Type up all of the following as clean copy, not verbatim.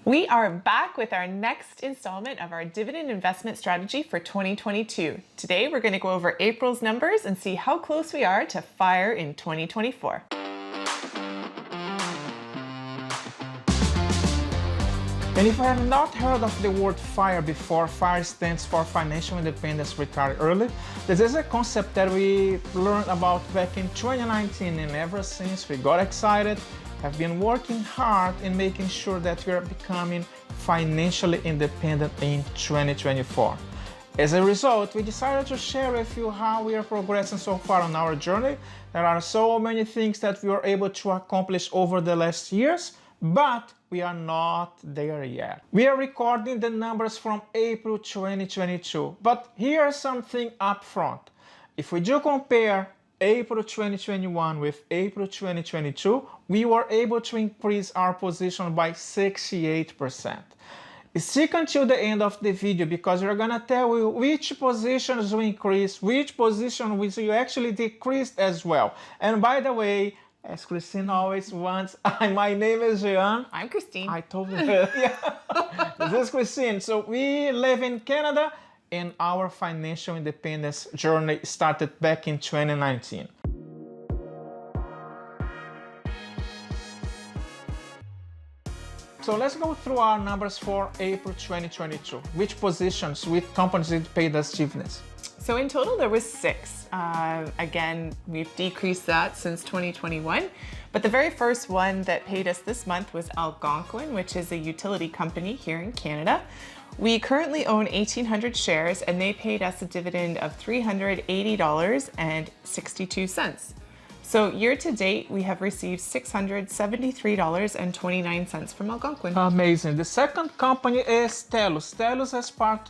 We are back with our next installment of our dividend investment strategy for 2022. Today, we're going to go over April's numbers and see how close we are to FIRE in 2024. And if you have not heard of the word FIRE before, FIRE stands for Financial Independence Retire Early. This is a concept that we learned about back in 2019, and ever since we got excited, have been working hard in making sure that we are becoming financially independent in 2024. As a result, we decided to share with you how we are progressing so far on our journey. There are so many things that we were able to accomplish over the last years, but we are not there yet. We are recording the numbers from April 2022, but here's something up front. If we do compare April 2021 with April 2022, we were able to increase our position by 68%. Stick until the end of the video because we're gonna tell you which positions we increased, which position we actually decreased as well. And by the way, as Christine always wants, my name is Jean. I'm Christine. I told you. Yeah. This is Christine. So we live in Canada, and our financial independence journey started back in 2019. So let's go through our numbers for April 2022. Which positions, which companies did paid us dividends? So in total, there was 6. Again, we've decreased that since 2021. But the very first one that paid us this month was Algonquin, which is a utility company here in Canada. We currently own 1,800 shares, and they paid us a dividend of $380.62. So year to date, we have received $673.29 from Algonquin. Amazing. The second company is TELUS. TELUS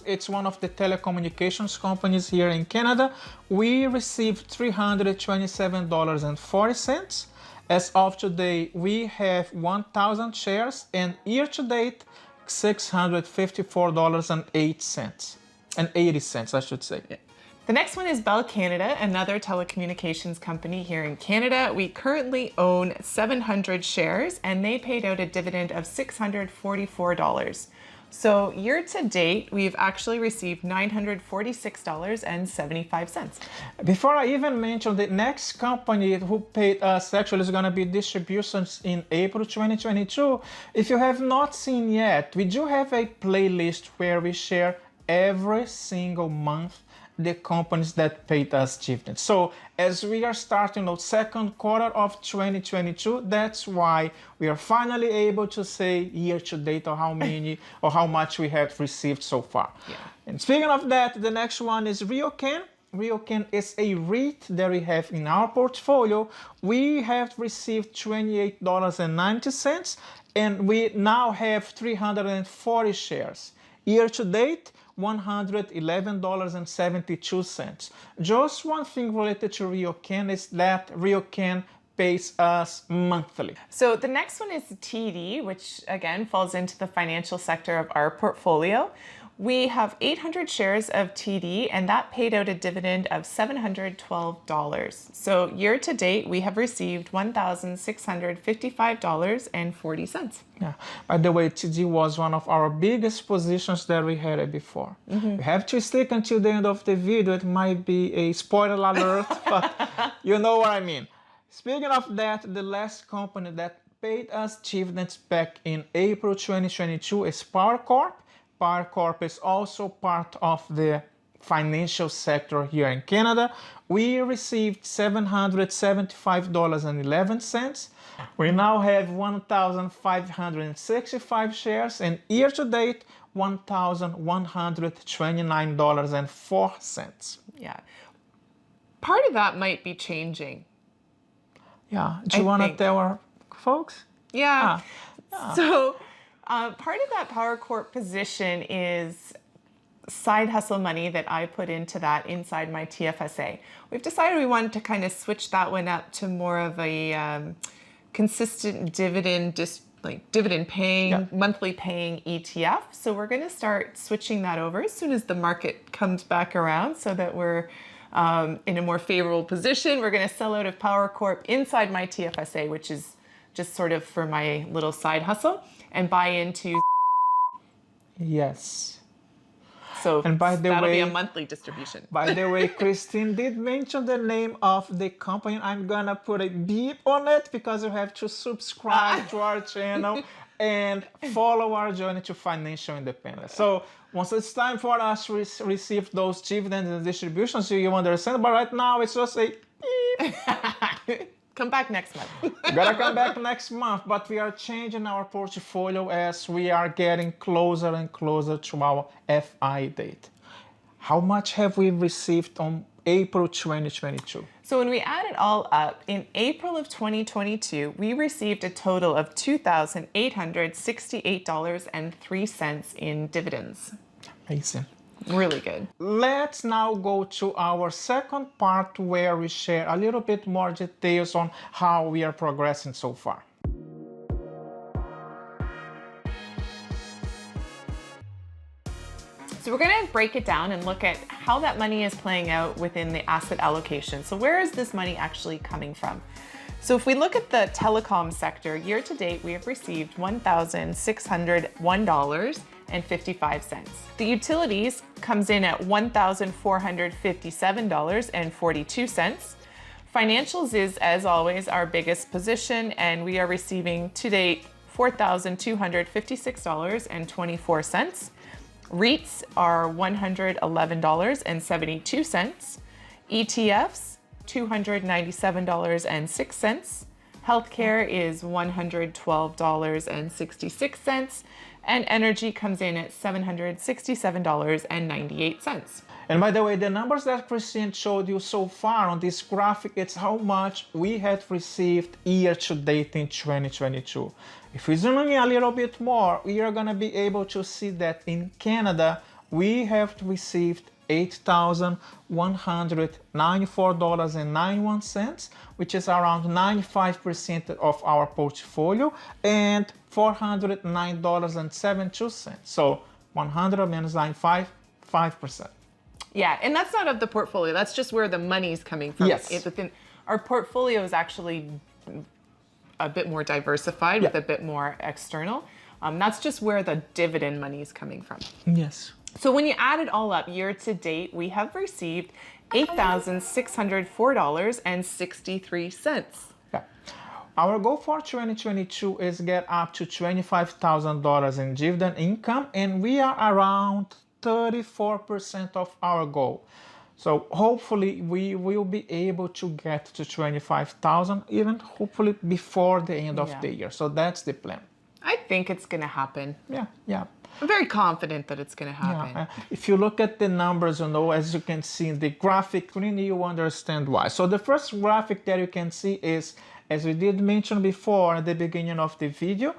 it's one of the telecommunications companies here in Canada. We received $327.40. As of today, we have 1,000 shares, and year to date, $654.80, I should say. Yeah. The next one is Bell Canada, another telecommunications company here in Canada. We currently own 700 shares, and they paid out a dividend of $644. So year to date, we've actually received $946.75. Before I even mention the next company who paid us, actually is going to be distributions in April 2022. If you have not seen yet, we do have a playlist where we share every single month the companies that paid us dividends. So as we are starting the second quarter of 2022, that's why we are finally able to say year to date or how many or how much we have received so far. Yeah. And speaking of that, the next one is RioCan. RioCan is a REIT that we have in our portfolio. We have received $28.90, and we now have 340 shares. Year to date, $111.72. Just one thing related to RioCan is that RioCan pays us monthly. So the next one is TD, which again falls into the financial sector of our portfolio. We have 800 shares of TD, and that paid out a dividend of $712. So year to date, we have received $1,655.40. Yeah. By the way, TD was one of our biggest positions that we had before. You have to stick until the end of the video. It might be a spoiler alert, but you know what I mean. Speaking of that, the last company that paid us dividends back in April 2022 is Power Corp. Power Corp is also part of the financial sector here in Canada. We received $775.11. We now have 1,565 shares, and year to date, $1,129.04. Yeah. Part of that might be changing. Yeah. Do you want to tell our folks? Yeah. So part of that Power Corp position is side hustle money that I put into that inside my TFSA. We've decided we wanted to kind of switch that one up to more of a consistent dividend, dividend paying, monthly paying ETF. So we're going to start switching that over as soon as the market comes back around so that we're in a more favorable position. We're going to sell out of Power Corp inside my TFSA, which is just sort of for my little side hustle, and buy into Yes. So And by the that'll be way, a monthly distribution. by the way, Christine did mention the name of the company. I'm gonna put a beep on it because you have to subscribe to our channel and follow our journey to financial independence. So once it's time for us to receive those dividends and distributions, you understand. But right now, it's just a beep. Come back next month. Gotta come back next month, but we are changing our portfolio as we are getting closer and closer to our FI date. How much have we received on April 2022? So when we add it all up, in April of 2022, we received a total of $2,868.03 in dividends. Amazing. Really good. Let's now go to our second part where we share a little bit more details on how we are progressing so far. So we're going to break it down and look at how that money is playing out within the asset allocation. So where is this money actually coming from? So if we look at the telecom sector, year to date, we have received $1,601.55. The utilities comes in at $1,457.42. Financials is, as always, our biggest position, and we are receiving to date $4,256.24. REITs are $111.72. ETFs, $297.06. Healthcare is $112.66. And energy comes in at $767.98. And by the way, the numbers that Christine showed you so far on this graphic, it's how much we had received year to date in 2022. If we zoom in a little bit more, we are going to be able to see that in Canada, we have received $8,194.91, which is around 95% of our portfolio, and $409.72. So 100 minus 95, 5%. Yeah, and that's not of the portfolio. That's just where the money's coming from. Yes. Our portfolio is actually a bit more diversified with a bit more external. That's just where the dividend money is coming from. Yes. So when you add it all up, year to date, we have received $8,604.63. Yeah. Our goal for 2022 is get up to $25,000 in dividend income, and we are around 34% of our goal. So hopefully we will be able to get to 25,000, even hopefully before the end of the year. So that's the plan. I think it's going to happen. Yeah, yeah. I'm very confident that it's going to happen. Yeah. If you look at the numbers, as you can see in the graphic, you understand why. So the first graphic that you can see is, as we did mention before at the beginning of the video,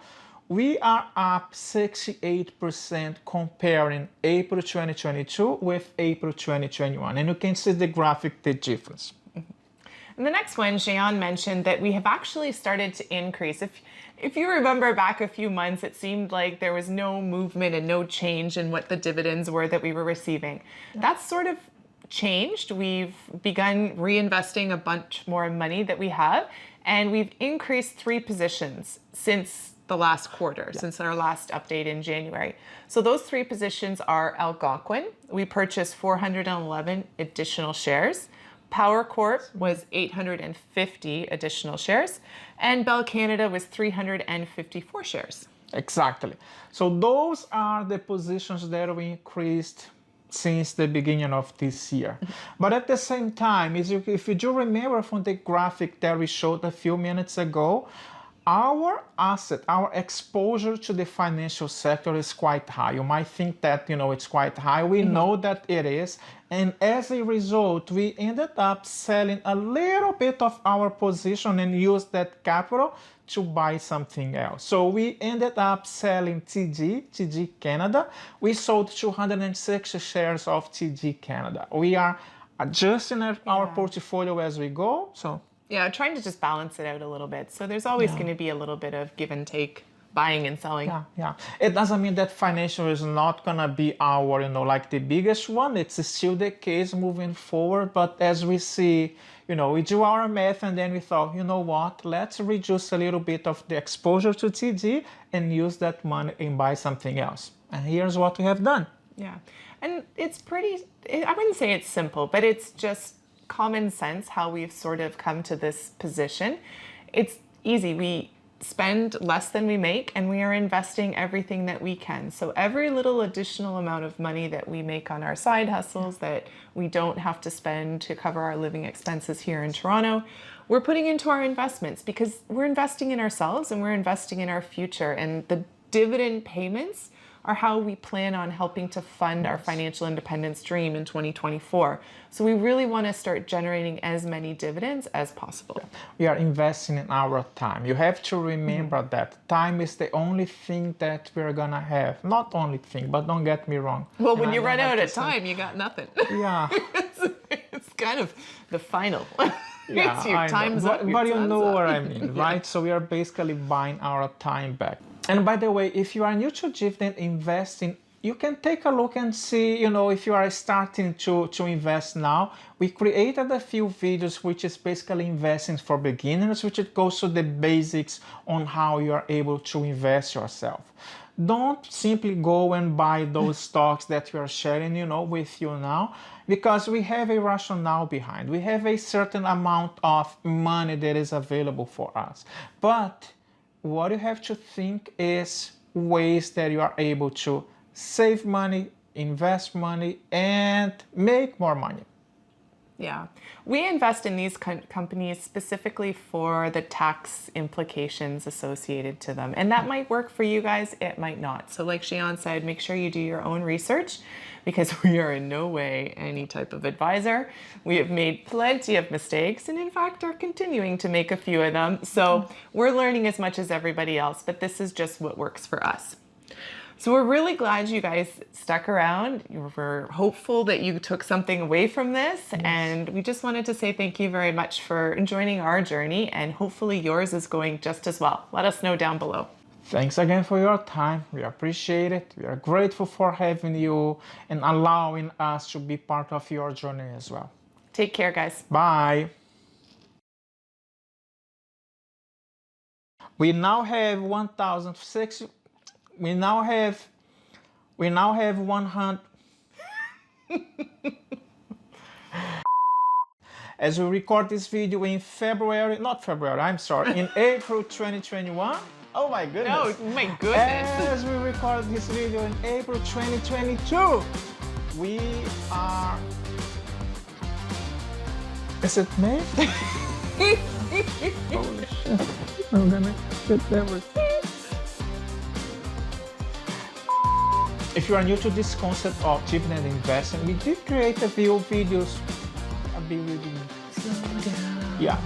we are up 68% comparing April 2022 with April 2021. And you can see the graphic, the difference. And the next one, Jean mentioned that we have actually started to increase. If you remember back a few months, it seemed like there was no movement and no change in what the dividends were that we were receiving. That's sort of changed. We've begun reinvesting a bunch more money that we have, and we've increased 3 positions since the last quarter, since our last update in January. So those 3 positions are Algonquin. We purchased 411 additional shares. Power Corp was 850 additional shares, and Bell Canada was 354 shares. Exactly. So those are the positions that we increased since the beginning of this year. But at the same time, if you do remember from the graphic that we showed a few minutes ago, our exposure to the financial sector is quite high. You might think that, it's quite high. We know that it is. And as a result, we ended up selling a little bit of our position and used that capital to buy something else. So we ended up selling TG Canada. We sold 206 shares of TG Canada. We are adjusting our portfolio as we go. So yeah, trying to just balance it out a little bit. So there's always going to be a little bit of give and take buying and selling. Yeah. It doesn't mean that financial is not gonna be our, like the biggest one. It's still the case moving forward. But as we see, we do our math and then we thought, you know what, let's reduce a little bit of the exposure to TD and use that money and buy something else. And here's what we have done. Yeah. And it's I wouldn't say it's simple, but it's just common sense how we've sort of come to this position. It's easy. We spend less than we make and we are investing everything that we can. So every little additional amount of money that we make on our side hustles that we don't have to spend to cover our living expenses here in Toronto, we're putting into our investments because we're investing in ourselves and we're investing in our future. And the dividend payments are how we plan on helping to fund our financial independence dream in 2024. So we really want to start generating as many dividends as possible. We are investing in our time. You have to remember that time is the only thing that we're gonna have. Not only thing, but don't get me wrong. Well, when you run out of time, you got nothing. Yeah. it's kind of the final. Yeah, it's your time's know. up. But you know what I mean, right? So we are basically buying our time back. And by the way, if you are new to dividend investing, you can take a look and see, if you are starting to invest now. We created a few videos which is basically investing for beginners, which it goes to the basics on how you are able to invest yourself. Don't simply go and buy those stocks that we are sharing, with you now, because we have a rationale behind. We have a certain amount of money that is available for us. But what you have to think is ways that you are able to save money, invest money, and make more money. Yeah. We invest in these companies specifically for the tax implications associated to them. And that might work for you guys, it might not. So like Xian said, make sure you do your own research because we are in no way any type of advisor. We have made plenty of mistakes and in fact are continuing to make a few of them. So we're learning as much as everybody else, but this is just what works for us. So we're really glad you guys stuck around. We're hopeful that you took something away from this. Yes. And we just wanted to say thank you very much for joining our journey and hopefully yours is going just as well. Let us know down below. Thanks again for your time. We appreciate it. We are grateful for having you and allowing us to be part of your journey as well. Take care, guys. Bye. We now have 1,006. We now have 100. As we record this video in in April 2021. Oh my goodness. Oh my goodness. As we record this video in April 2022, we are... Is it May? Holy shit. I'm gonna get everything. If you are new to this concept of dividend investing, we did create a few videos. I'll be reading. Yeah.